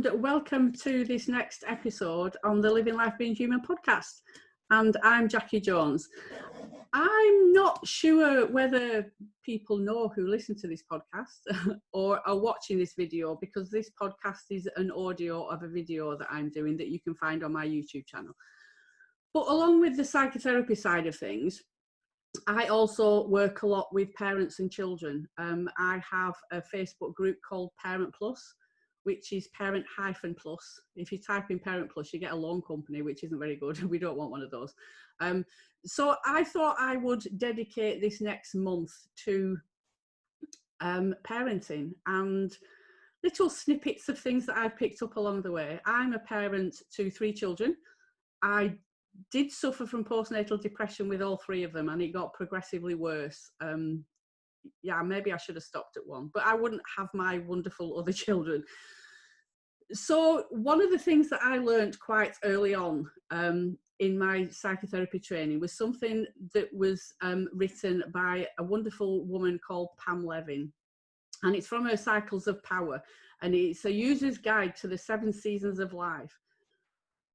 and welcome to this next episode on the Living Life Being Human podcast. And I'm Jacci Jones. I'm not sure whether people know who listen to this podcast or are watching this video, because this podcast is an audio of a video that I'm doing that you can find on my YouTube channel. But along with the psychotherapy side of things, I also work a lot with parents and children. I have a Facebook group called Parent Plus, which is parent-plus. If you type in Parent Plus, you get a loan company, which isn't very good. We don't want one of those. So I thought I would dedicate this next month to parenting and little snippets of things that I've picked up along the way. I'm a parent to 3 children. I did suffer from postnatal depression with all 3 of them, and it got progressively worse. Yeah, maybe I should have stopped at 1, but I wouldn't have my wonderful other children. So one of the things that I learned quite early on in my psychotherapy training was something that was written by a wonderful woman called Levin. And it's from her Cycles of Power. And it's a user's guide to the 7 seasons of life,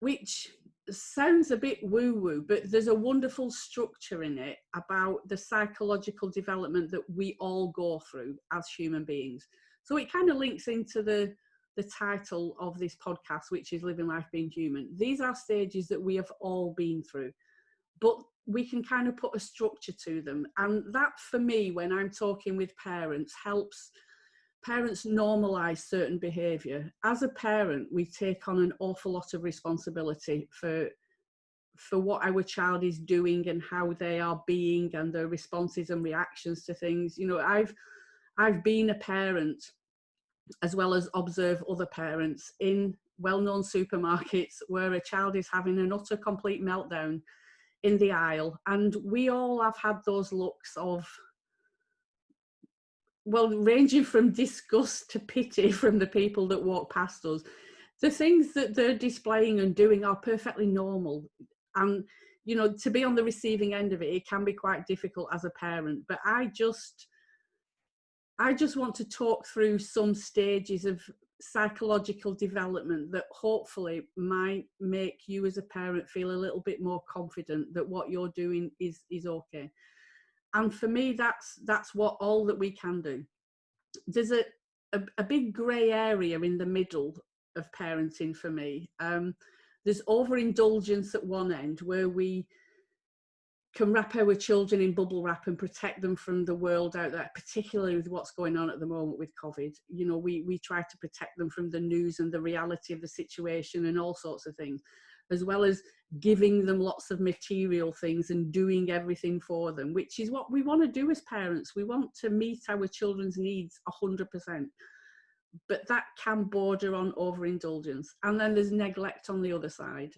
which sounds a bit woo-woo, but there's a wonderful structure in it about the psychological development that we all go through as human beings. So it kind of links into the title of this podcast, which is Living Life Being Human. These are stages that we have all been through, but we can kind of put a structure to them. And that, for me, when I'm talking with parents, helps parents normalize certain behavior. As a parent, we take on an awful lot of responsibility for what our child is doing and how they are being and their responses and reactions to things. You know, I've been a parent as well as observe other parents in well-known supermarkets where a child is having an utter complete meltdown in the aisle, and we all have had those looks of, well, ranging from disgust to pity from the people that walk past us. The things that they're displaying and doing are perfectly normal. And, you know, to be on the receiving end of it, it can be quite difficult as a parent. But I just want to talk through some stages of psychological development that hopefully might make you as a parent feel a little bit more confident that what you're doing is okay. And for me, that's what all that we can do. There's a big grey area in the middle of parenting for me. There's overindulgence at one end, where we can wrap our children in bubble wrap and protect them from the world out there, particularly with what's going on at the moment with COVID. You know, we try to protect them from the news and the reality of the situation and all sorts of things, as well as giving them lots of material things and doing everything for them, which is what we want to do as parents. We want to meet our children's needs 100%, but that can border on overindulgence. And then there's neglect on the other side,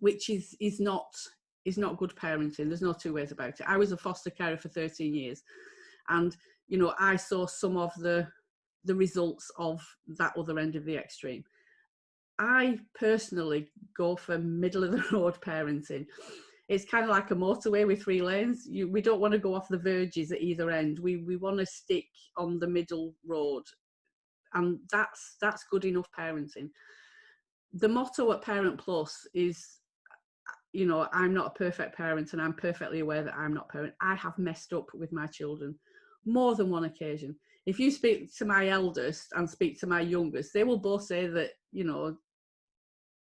which is not good parenting. There's no 2 ways about it. I was a foster carer for 13 years, and, you know, I saw some of the results of that other end of the extreme. I personally go for middle of the road parenting. It's kind of like a motorway with 3 lanes. We don't want to go off the verges at either end. We want to stick on the middle road, and that's good enough parenting. The motto at Parent Plus is, you know, I'm not a perfect parent, and I'm perfectly aware that I'm not a parent. I have messed up with my children more than one occasion. If you speak to my eldest and speak to my youngest, they will both say that, you know,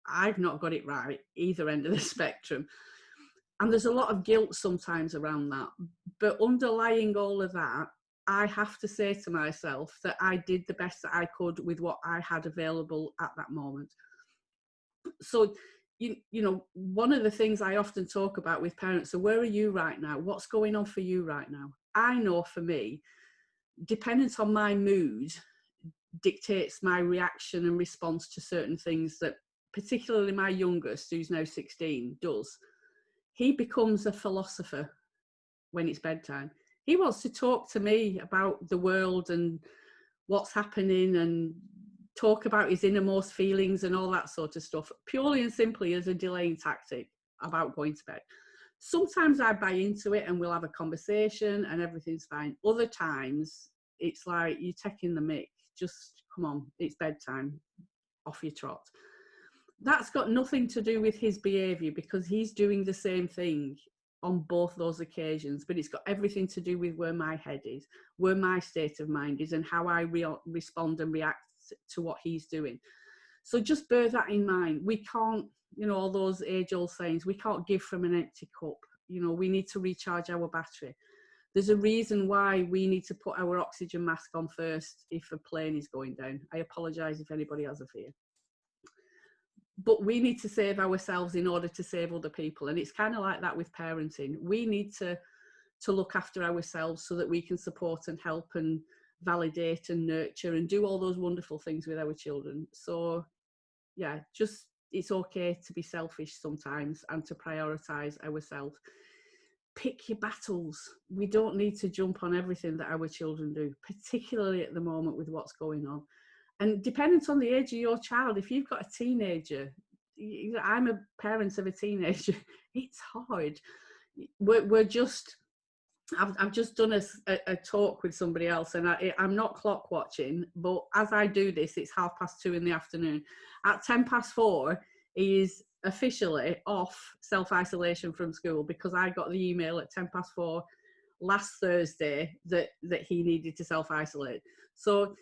I've not got it right either end of the spectrum. And there's a lot of guilt sometimes around that. But underlying all of that, I have to say to myself that I did the best that I could with what I had available at that moment. So, you know, one of the things I often talk about with parents, so where are you right now? What's going on for you right now? I know for me, dependent on my mood, dictates my reaction and response to certain things that particularly my youngest, who's now 16, does. He becomes a philosopher when it's bedtime. He wants to talk to me about the world and what's happening and talk about his innermost feelings and all that sort of stuff, purely and simply as a delaying tactic about going to bed. Sometimes I buy into it and we'll have a conversation and everything's fine. Other times it's like, you're taking the mick. just come on, it's bedtime, off you trot. That's got nothing to do with his behaviour, because he's doing the same thing on both those occasions, but it's got everything to do with where my head is, where my state of mind is, and how I respond and react to what he's doing. So just bear that in mind. We can't, all those age-old sayings, we can't give from an empty cup. We need to recharge our battery. There's a reason why we need to put our oxygen mask on first if a plane is going down. I apologise if anybody has a fear. But we need to save ourselves in order to save other people. And it's kind of like that with parenting. We need to look after ourselves so that we can support and help and validate and nurture and do all those wonderful things with our children. So yeah, it's okay to be selfish sometimes and to prioritise ourselves. Pick your battles. We don't need to jump on everything that our children do, particularly at the moment with what's going on. And dependent on the age of your child, if you've got a teenager, I'm a parent of a teenager, it's hard. I've just done a talk with somebody else, and I'm not clock watching, but as I do this, it's 2:30 in the afternoon. At 4:10, he is officially off self-isolation from school, because I got the email at 4:10 last Thursday that he needed to self-isolate. So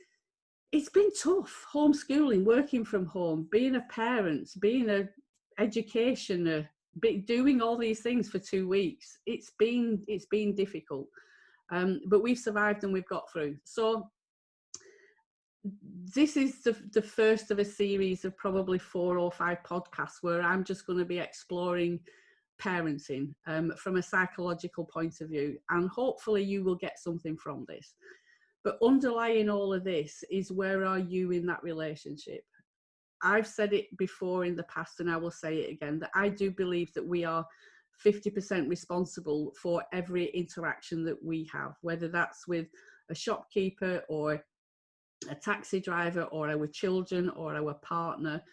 it's been tough, homeschooling, working from home, being a parent, being an educationer, doing all these things for 2 weeks. It's been difficult, but we've survived and we've got through. So this is the first of a series of probably 4 or 5 podcasts where I'm just going to be exploring parenting from a psychological point of view, and hopefully you will get something from this. But underlying all of this is, where are you in that relationship? I've said it before in the past, and I will say it again, that I do believe that we are 50% responsible for every interaction that we have, whether that's with a shopkeeper or a taxi driver or our children or our partner.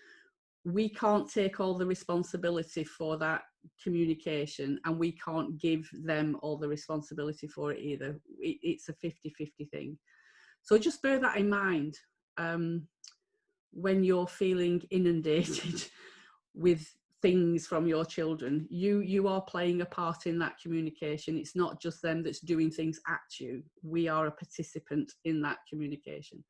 We can't take all the responsibility for that communication, and we can't give them all the responsibility for it either. It's a 50-50 thing. So just bear that in mind when you're feeling inundated with things from your children. You are playing a part in that communication. It's not just them that's doing things at you. We are a participant in that communication.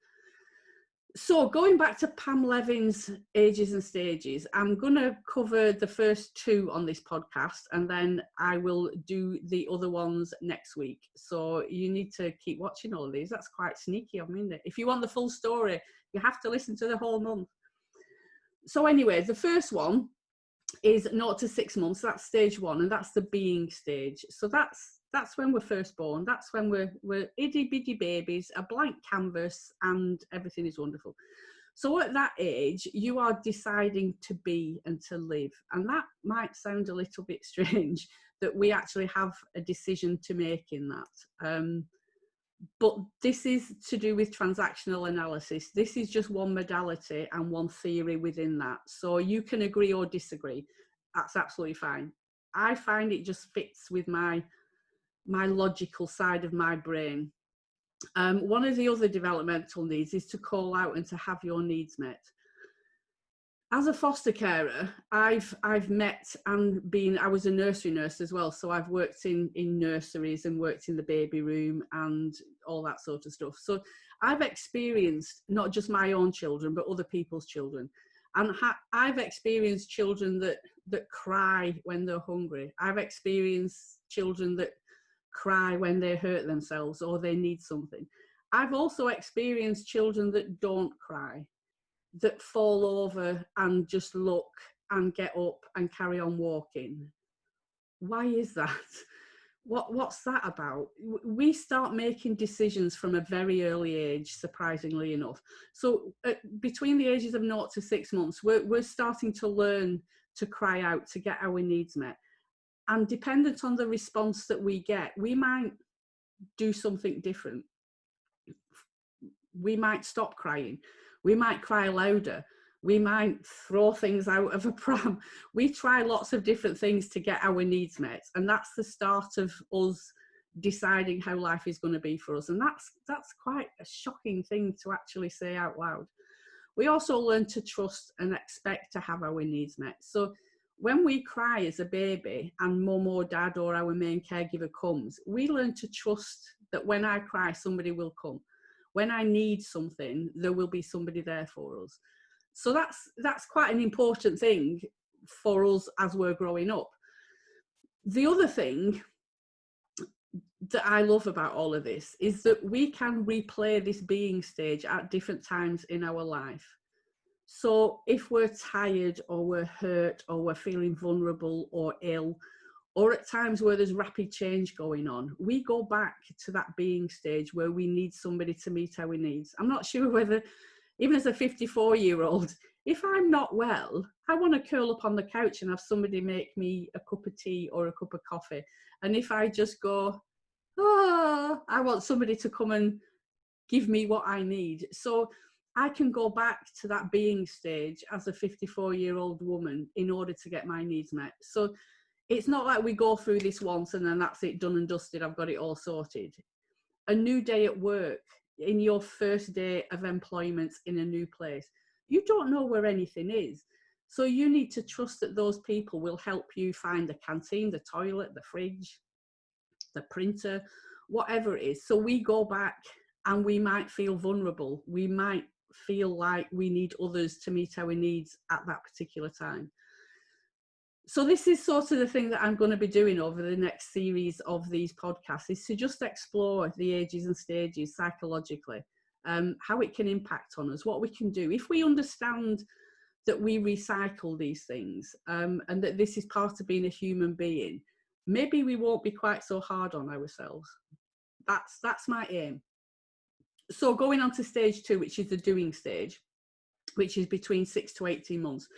So going back to Pam Levin's Ages and Stages, I'm going to cover the first 2 on this podcast, and then I will do the other ones next week. So you need to keep watching all of these. That's quite sneaky of me, isn't it? If you want the full story, you have to listen to the whole month. So anyway, the first one is 0 to 6 months. That's stage 1, and that's the being stage. So that's when we're first born. That's when we're itty bitty babies, a blank canvas, and everything is wonderful. So at that age, you are deciding to be and to live. And that might sound a little bit strange, that we actually have a decision to make in that. But this is to do with transactional analysis. This is just one modality and one theory within that. So you can agree or disagree. That's absolutely fine. I find it just fits with my logical side of my brain. One of the other developmental needs is to call out and to have your needs met. As a foster carer, I've met and been, I was a nursery nurse as well, so I've worked in nurseries and worked in the baby room and all that sort of stuff. So I've experienced not just my own children, but other people's children. And I've experienced children that cry when they're hungry. I've experienced children that cry when they hurt themselves or they need something. I've also experienced children that don't cry, that fall over and just look and get up and carry on walking. Why is that? What's that about? We start making decisions from a very early age, surprisingly enough. So between the ages of 0 to 6 months, we're starting to learn to cry out, to get our needs met. And dependent on the response that we get, we might do something different. We might stop crying. We might cry louder. We might throw things out of a pram. We try lots of different things to get our needs met. And that's the start of us deciding how life is going to be for us. And that's quite a shocking thing to actually say out loud. We also learn to trust and expect to have our needs met. So when we cry as a baby and mum or dad or our main caregiver comes, we learn to trust that when I cry, somebody will come. When I need something, there will be somebody there for us. So that's quite an important thing for us as we're growing up. The other thing that I love about all of this is that we can replay this being stage at different times in our life. So if we're tired or we're hurt or we're feeling vulnerable or ill, or at times where there's rapid change going on, we go back to that being stage where we need somebody to meet our needs. I'm not sure whether, even as a 54-year-old, if I'm not well, I want to curl up on the couch and have somebody make me a cup of tea or a cup of coffee. And if I just go, I want somebody to come and give me what I need. So I can go back to that being stage as a 54-year-old woman in order to get my needs met. So it's not like we go through this once and then that's it, done and dusted, I've got it all sorted. A new day at work, in your first day of employment in a new place, you don't know where anything is. So you need to trust that those people will help you find the canteen, the toilet, the fridge, the printer, whatever it is. So we go back and we might feel vulnerable. We might feel like we need others to meet our needs at that particular time. So this is sort of the thing that I'm going to be doing over the next series of these podcasts, is to just explore the ages and stages psychologically, how it can impact on us, what we can do. If we understand that we recycle these things, and that this is part of being a human being, maybe we won't be quite so hard on ourselves. That's my aim. So going on to stage 2, which is the doing stage, which is between 6 to 18 months.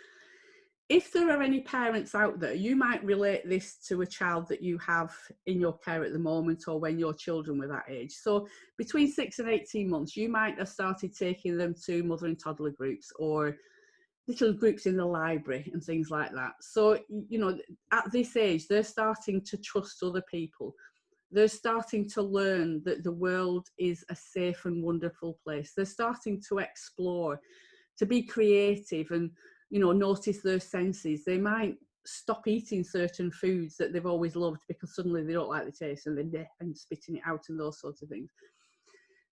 If there are any parents out there, you might relate this to a child that you have in your care at the moment, or when your children were that age. So between 6 and 18 months, you might have started taking them to mother and toddler groups or little groups in the library and things like that. So, you know, at this age, they're starting to trust other people. They're starting to learn that the world is a safe and wonderful place. They're starting to explore, to be creative and, you know, notice their senses. They might stop eating certain foods that they've always loved because suddenly they don't like the taste, and they're spitting it out and those sorts of things.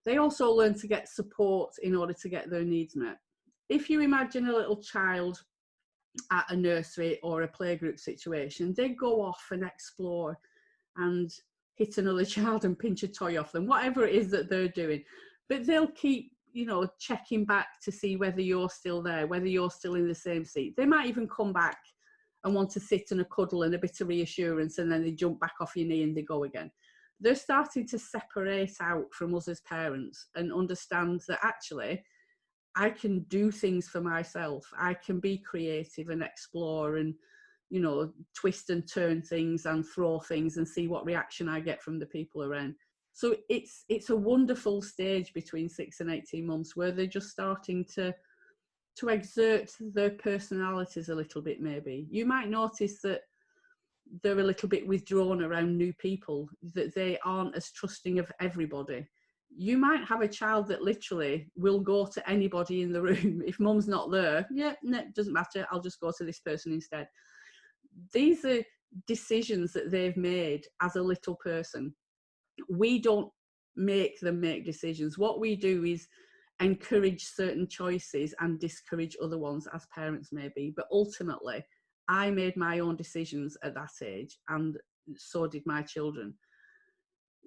They also learn to get support in order to get their needs met. If you imagine a little child at a nursery or a playgroup situation, they go off and explore and hit another child and pinch a toy off them, whatever it is that they're doing. But they'll keep, you know, checking back to see whether you're still there, whether you're still in the same seat. They might even come back and want to sit in a cuddle and a bit of reassurance, and then they jump back off your knee and they go again. They're starting to separate out from us as parents and understand that actually I can do things for myself. I can be creative and explore and, you know, twist and turn things and throw things and see what reaction I get from the people around. So it's a wonderful stage between 6 and 18 months where they're just starting to exert their personalities a little bit. Maybe you might notice that they're a little bit withdrawn around new people, that they aren't as trusting of everybody. You might have a child that literally will go to anybody in the room. If mum's not there, yeah, no, doesn't matter, I'll just go to this person instead. These are decisions that they've made as a little person. We don't make them make decisions. What we do is encourage certain choices and discourage other ones, as parents maybe. But ultimately, I made my own decisions at that age, and so did my children.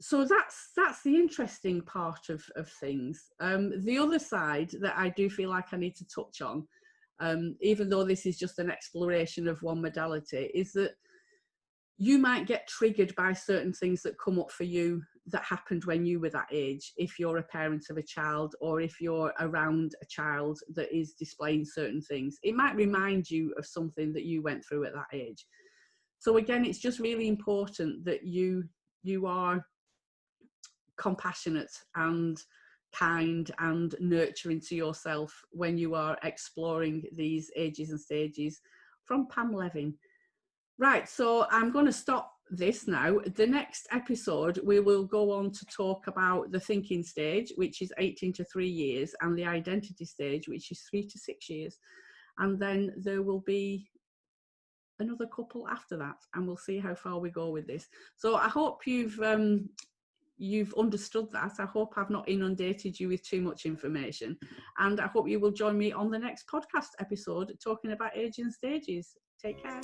So that's the interesting part of things. The other side that I do feel like I need to touch on, even though this is just an exploration of one modality, is that you might get triggered by certain things that come up for you that happened when you were that age, if you're a parent of a child or if you're around a child that is displaying certain things. It might remind you of something that you went through at that age. So again, it's just really important that you are compassionate and kind and nurturing to yourself when you are exploring these ages and stages. From Pam Levin. Right, so I'm going to stop this now. The next episode, we will go on to talk about the thinking stage, which is 18 to 3 years, and the identity stage, which is 3 to 6 years. And then there will be another couple after that, and we'll see how far we go with this. So I hope you've understood that. I hope I've not inundated you with too much information, and I hope you will join me on the next podcast episode talking about aging stages. Take care.